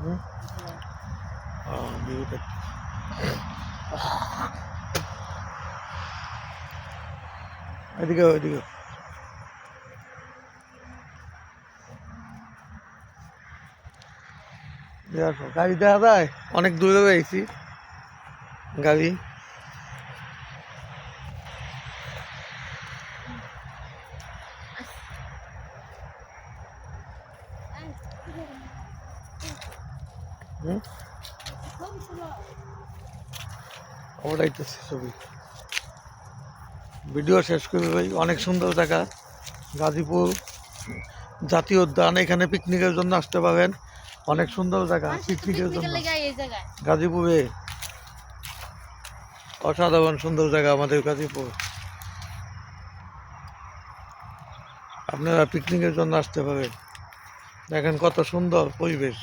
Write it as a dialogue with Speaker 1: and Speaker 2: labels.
Speaker 1: হুম? ভিউটা এদিকে ওইদিকে দেখো গাড়ি দেখা যায়, অনেক দূরে রয়েছি গাড়ি। হুম, ওটাইতেছি ছবি, ভিডিও শেষ করবে ভাই। অনেক সুন্দর জায়গা গাজীপুর জাতীয় উদ্যান, এখানে পিকনিকের জন্য আসতে পারেন। অনেক সুন্দর জায়গা পিকনিকের জন্য গাজীপুরে, অসাধারণ সুন্দর জায়গা আমাদের গাজীপুর। আপনারা পিকনিকের জন্য আসতে পারেন। দেখেন কত সুন্দর পরিবেশ।